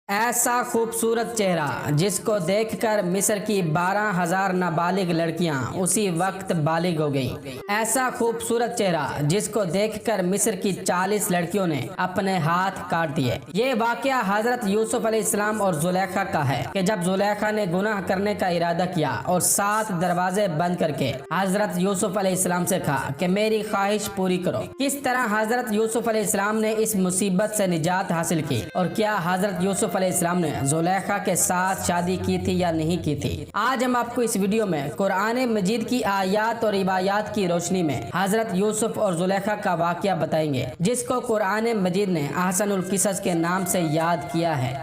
ایسا خوبصورت چہرہ جس کو دیکھ کر مصر کی 12,000 نابالغ لڑکیاں اسی وقت بالغ ہو گئیں۔ ایسا خوبصورت چہرہ جس کو دیکھ کر مصر کی 40 لڑکیوں نے اپنے ہاتھ کاٹ دیے۔ یہ واقعہ حضرت یوسف علیہ السلام اور زلیخا کا ہے کہ جب زلیخا نے گناہ کرنے کا ارادہ کیا اور 7 دروازے بند کر کے حضرت یوسف علیہ السلام سے کہا کہ میری خواہش پوری کرو۔ کس طرح حضرت یوسف علیہ السلام نے اس مصیبت سے نجات حاصل کی اور کیا حضرت یوسف علیہ السلام نے زلیخا کے ساتھ شادی کی تھی یا نہیں کی تھی، آج ہم آپ کو اس ویڈیو میں قرآن مجید کی آیات اور روایات کی روشنی میں حضرت یوسف اور زلیخا کا واقعہ بتائیں گے، جس کو قرآن مجید نے احسن القصص کے نام سے یاد کیا ہے۔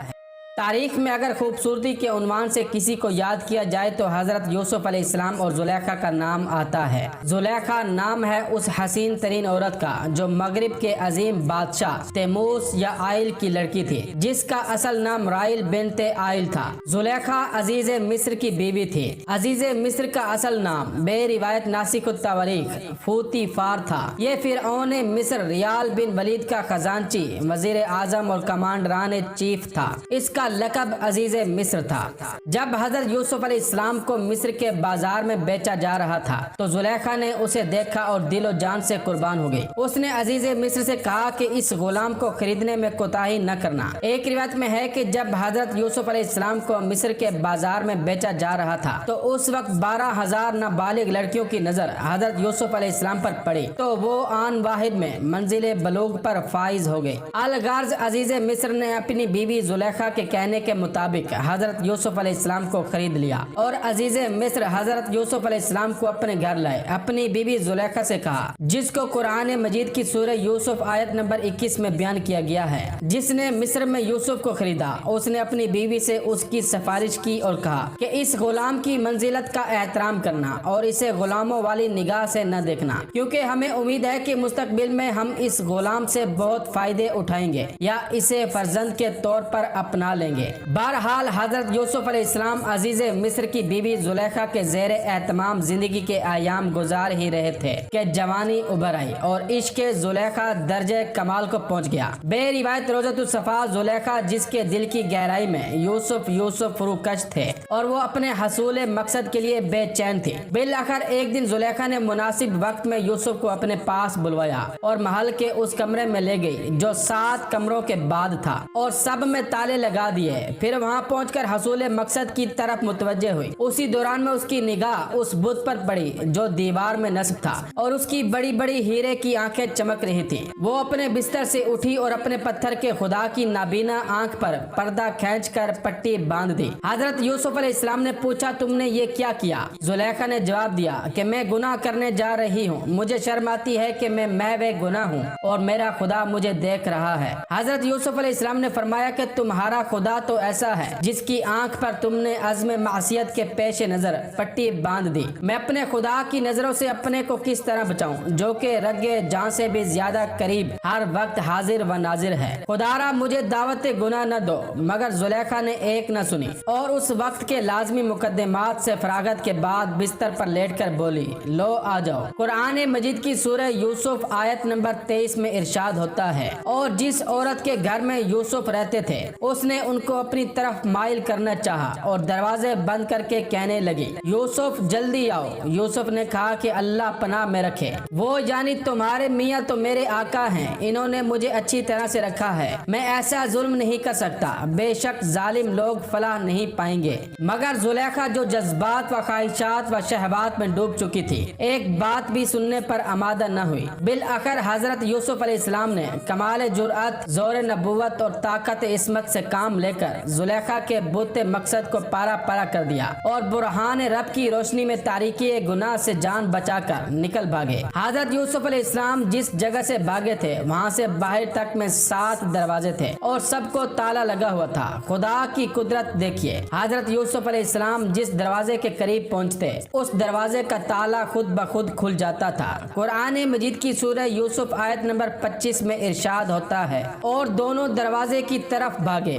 تاریخ میں اگر خوبصورتی کے عنوان سے کسی کو یاد کیا جائے تو حضرت یوسف علیہ السلام اور زلیخا کا نام آتا ہے۔ زلیخا نام ہے اس حسین ترین عورت کا جو مغرب کے عظیم بادشاہ تیموس یا آئل کی لڑکی تھی، جس کا اصل نام رائل بنت آئل تھا۔ زلیخا عزیز مصر کی بیوی تھی۔ عزیز مصر کا اصل نام بے روایت ناسخ التواریخ فوتی فار تھا۔ یہ فرعون مصر ریال بن ولید کا خزانچی، وزیر اعظم اور کمانڈران چیف تھا۔ اس کا لقب عزیز مصر تھا۔ جب حضرت یوسف علیہ السلام کو مصر کے بازار میں بیچا جا رہا تھا تو زلیخا نے اسے دیکھا اور دل و جان سے قربان ہو گئی۔ اس نے عزیز مصر سے کہا کہ اس غلام کو خریدنے میں کوتاہی نہ کرنا۔ ایک روایت میں ہے کہ جب حضرت یوسف علیہ السلام کو مصر کے بازار میں بیچا جا رہا تھا تو اس وقت 12,000 نابالغ لڑکیوں کی نظر حضرت یوسف علیہ السلام پر پڑی تو وہ آن واحد میں منزل بلوغ پر فائز ہو گئے۔ الغرض عزیز مصر نے اپنی بیوی زلیخا کے کہنے کے مطابق حضرت یوسف علیہ السلام کو خرید لیا اور عزیز مصر حضرت یوسف علیہ السلام کو اپنے گھر لائے۔ اپنی بیوی زلیخا سے کہا، جس کو قرآن مجید کی سورہ یوسف آیت نمبر 21 میں بیان کیا گیا ہے، جس نے مصر میں یوسف کو خریدا، اس نے اپنی بیوی سے اس کی سفارش کی اور کہا کہ اس غلام کی منزلت کا احترام کرنا اور اسے غلاموں والی نگاہ سے نہ دیکھنا، کیونکہ ہمیں امید ہے کہ مستقبل میں ہم اس غلام سے بہت فائدے اٹھائیں گے یا اسے فرزند کے طور پر اپنا لیں گے۔ بہرحال حضرت یوسف علیہ السلام عزیز مصر کی بیوی زلیخا کے زیر اہتمام زندگی کے ایام گزار ہی رہے تھے کہ جوانی ابھر آئی اور عشق زلیخا درجہ کمال کو پہنچ گیا۔ بے روایت روضۃ الصفا زلیخا جس کے دل کی گہرائی میں یوسف یوسف فروکش تھے اور وہ اپنے حصول مقصد کے لیے بے چین تھی۔ بالآخر ایک دن زلیخا نے مناسب وقت میں یوسف کو اپنے پاس بلوایا اور محل کے اس کمرے میں لے گئی جو 7 کمروں کے بعد تھا اور سب میں تالے لگا دیے۔ پھر وہاں پہنچ کر حصول مقصد کی طرف متوجہ ہوئی۔ اسی دوران میں اس کی نگاہ اس بت پر پڑی جو دیوار میں نصب تھا اور اس کی بڑی بڑی ہیرے کی آنکھیں چمک رہی تھی۔ وہ اپنے بستر سے اٹھی اور اپنے پتھر کے خدا کی نابینا آنکھ پر پردہ کھینچ کر پٹی باندھ دی۔ حضرت یوسف علیہ السلام نے پوچھا، تم نے یہ کیا کیا؟ زلیخا نے جواب دیا کہ میں گناہ کرنے جا رہی ہوں، مجھے شرم آتی ہے کہ میں محو گناہ ہوں اور میرا خدا مجھے دیکھ رہا ہے۔ حضرت یوسف علیہ السلام نے فرمایا کہ تمہارا خدا تو ایسا ہے جس کی آنکھ پر تم نے عزم معصیت کے پیش نظر پٹی باندھ دی۔ میں اپنے خدا کی نظروں سے اپنے کو کس طرح بچاؤں جو کہ رگے جان سے بھی زیادہ قریب ہر وقت حاضر و ناظر ہے؟ خدارا مجھے دعوت گناہ نہ دو۔ مگر زلیخا نے ایک نہ سنی اور اس وقت کے لازمی مقدمات سے فراغت کے بعد بستر پر لیٹ کر بولی، لو آ جاؤ۔ قرآن مجید کی سورہ یوسف آیت نمبر 23 میں ارشاد ہوتا ہے، اور جس عورت کے گھر میں یوسف رہتے تھے اس نے ان کو اپنی طرف مائل کرنا چاہا اور دروازے بند کر کے کہنے لگی، یوسف جلدی آؤ۔ یوسف نے کہا کہ اللہ پناہ میں رکھے، وہ یعنی تمہارے میاں تو میرے آقا ہیں، انہوں نے مجھے اچھی طرح سے رکھا ہے، میں ایسا ظلم نہیں کر سکتا، بے شک ظالم لوگ فلاح نہیں پائیں گے۔ مگر زلیخا جو جذبات و خواہشات و شہوات میں ڈوب چکی تھی ایک بات بھی سننے پر آمادہ نہ ہوئی۔ بالآخر حضرت یوسف علیہ السلام نے کمال جرأت، زور نبوت اور طاقت عصمت سے کام لے کر زلیخا کے بت مقصد کو پارا پارا کر دیا اور برہان رب کی روشنی میں تاریکی گناہ سے جان بچا کر نکل بھاگے۔ حضرت یوسف علیہ السلام جس جگہ سے بھاگے تھے وہاں سے باہر تک میں 7 دروازے تھے اور سب کو تالا لگا ہوا تھا۔ خدا کی قدرت دیکھیے، حضرت یوسف علیہ السلام جس دروازے کے قریب پہنچتے اس دروازے کا تالا خود بخود کھل جاتا تھا۔ قرآن مجید کی سورہ یوسف آیت نمبر 25 میں ارشاد ہوتا ہے، اور دونوں دروازے کی طرف بھاگے،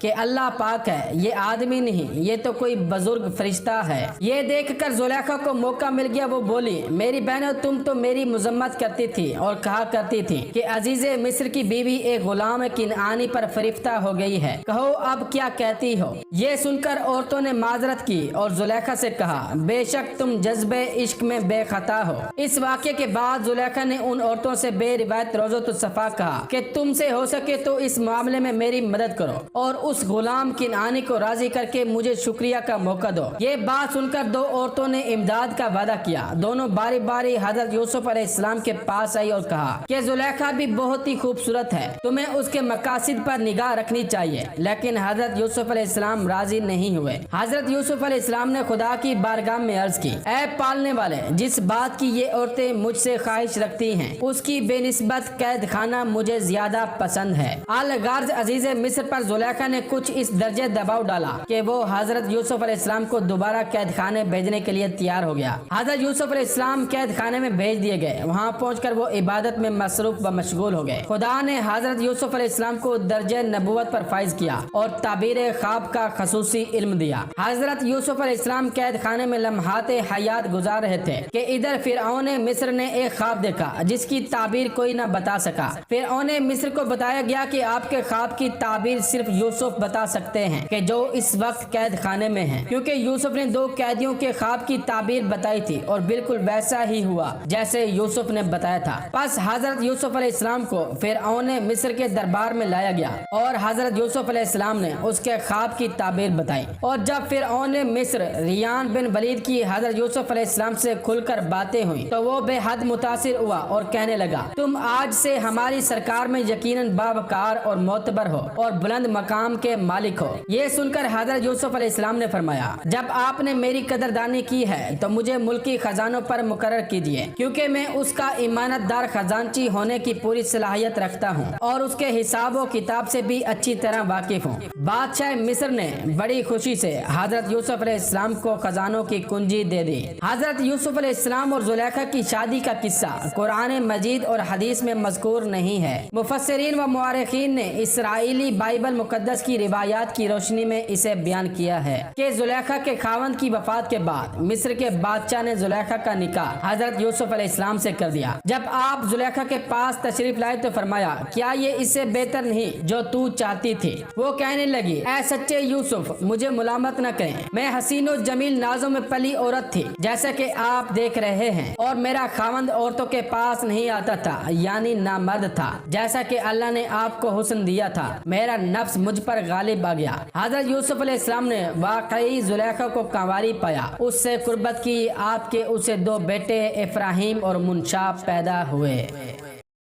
کہ اللہ پاک ہے، یہ آدمی نہیں، یہ تو کوئی بزرگ فرشتہ ہے۔ یہ دیکھ کر زلیخا کو موقع مل گیا، وہ بولی میری بہنوں تم تو میری مذمت کرتی تھی اور کہا کرتی تھی کہ عزیز مصر کی بیوی ایک غلام کنعانی پر فریفتہ ہو گئی ہے، کہو اب کیا کہتی ہو؟ یہ سن کر عورتوں نے معذرت کی اور زلیخا سے کہا بے شک تم جذبہ عشق میں بے خطا ہو۔ اس واقعے کے بعد زلیخا نے ان عورتوں سے بے روایت روضۃ الصفا کہا کہ تم سے ہو سکے تو اس معاملے میں میری مدد کرو اور اس غلام کنعانی کو راضی کر کے مجھے شکریہ کا موقع دو۔ یہ بات سن کر دو عورتوں نے امداد کا وعدہ کیا۔ دونوں باری باری حضرت یوسف علیہ السلام کے پاس آئی اور کہا کہ زلیخا بھی بہت ہی خوبصورت ہے، تمہیں اس کے مقاصد پر نگاہ رکھنی چاہیے، لیکن حضرت یوسف علیہ السلام راضی نہیں ہوئے۔ حضرت یوسف علیہ السلام نے خدا کی بارگاہ میں عرض کی اے پالنے والے، جس بات کی یہ عورتیں مجھ سے خواہش رکھتی ہیں اس کی بے نسبت قید خانہ مجھے زیادہ پسند ہے۔ الغرض عزیز مصر پر زلیخا نے کچھ اس درجے دباؤ ڈالا کہ وہ حضرت یوسف علیہ السلام کو دوبارہ قید خانے بھیجنے کے لیے تیار ہو گیا۔ حضرت یوسف علیہ السلام قید خانے میں بھیج دیے گئے۔ وہاں پہنچ کر وہ عبادت میں مصروف و مشغول ہو گئے۔ خدا نے حضرت یوسف علیہ السلام کو درجہ نبوت پر فائز کیا اور تعبیر خواب کا خصوصی علم دیا۔ حضرت یوسف علیہ السلام قید خانے میں لمحات حیات گزار رہے تھے کہ ادھر فرعون مصر نے ایک خواب دیکھا جس کی تعبیر کوئی نہ بتا سکا۔ فرعون مصر کو بتایا گیا کہ آپ کے خواب کی تعبیر صرف یوسف بتا سکتے ہیں کہ جو اس وقت قید خانے میں ہیں، کیونکہ یوسف نے دو قیدیوں کے خواب کی تعبیر بتائی تھی اور بالکل ویسا ہی ہوا جیسے یوسف نے بتایا تھا۔ پس حضرت یوسف علیہ السلام کو فرعون مصر کے دربار میں لایا گیا اور حضرت یوسف علیہ السلام نے اس کے خواب کی تعبیر بتائی، اور جب فرعون مصر ریان بن ولید کی حضرت یوسف علیہ السلام سے کھل کر باتیں ہوئیں تو وہ بے حد متاثر ہوا اور کہنے لگا تم آج سے ہماری سرکار میں یقیناً باوقار اور معتبر ہو اور بلند مقام کے مالک ہو۔ یہ سن کر حضرت یوسف علیہ السلام نے فرمایا جب آپ نے میری قدردانی کی ہے تو مجھے ملکی خزانوں پر مقرر کیجیے، کیونکہ میں اس کا امانت دار خزانچی ہونے کی پوری صلاحیت رکھتا ہوں اور اس کے حساب و کتاب سے بھی اچھی طرح واقف ہوں۔ بادشاہ مصر نے بڑی خوشی سے حضرت یوسف علیہ السلام کو خزانوں کی کنجی دے دی۔ حضرت یوسف علیہ السلام اور زلیخا کی شادی کا قصہ قرآن مجید اور حدیث میں مذکور نہیں ہے۔ مفسرین و مورخین نے اسرائیلی بائبل مقدس کی روایات کی روشنی میں اسے بیان کیا ہے کہ زلیخا کے خاوند کی وفات کے بعد مصر کے بادشاہ نے زلیخا کا نکاح حضرت یوسف علیہ السلام سے کر دیا۔ جب آپ زلیخا کے پاس تشریف لائے تو فرمایا کیا یہ اس سے بہتر نہیں جو تو چاہتی تھی؟ وہ کہنے لگی اے سچے یوسف، مجھے ملامت نہ کریں، میں حسین و جمیل نازوں میں پلی عورت تھی جیسا کہ آپ دیکھ رہے ہیں، اور میرا خاوند عورتوں کے پاس نہیں آتا تھا، یعنی نامرد تھا، جیسا کہ اللہ نے آپ کو حسن دیا تھا، میرا نفس مجھ پر غالب آ گیا۔ حضرت یوسف علیہ السلام نے واقعی زلیخا کو کنواری پایا، اس سے قربت کی، آپ کے اسے دو بیٹے افراہیم اور منشا پیدا ہوئے۔